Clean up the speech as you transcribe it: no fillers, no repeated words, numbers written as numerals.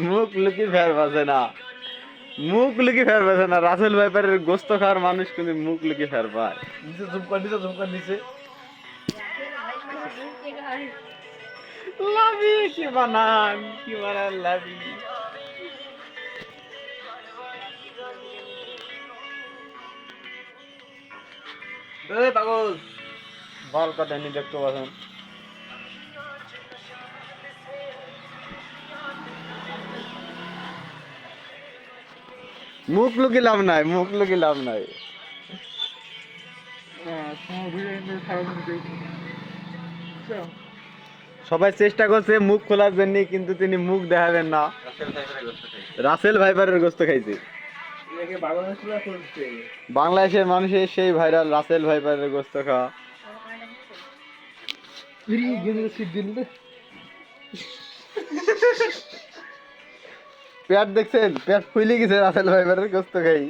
মুখ লুকি ফের বাজে না, মুখ লুকি ফের বাজে না। রাসেল ভাইপারের গোস্ত খাওয়ার মানুষ কিন্তু মুখ লুকি ফের পায়। নিচে ঝুমকা নিচে। লাভি কি বানান লাভি। পাগল বাল কাটানি দেখতে পাচ্ছেন। মুখ লুকি লাভ নাই, মুখ লুকি লাভ নাই। সবাই চেষ্টা করছে মুখ খোলার জন্য, কিন্তু তিনি মুখ দেখাবেন না। রাসেল ভাইপারের গোস্ত খাইছে। বাংলাদেশের মানুষের সেই ভাইরাল রাসেল ভাইপারের গোস্ত খাওয়া। পেট দেখছেন, পেট ফুলে গেছে রাসেল ভাইপারের গোস্ত খাই।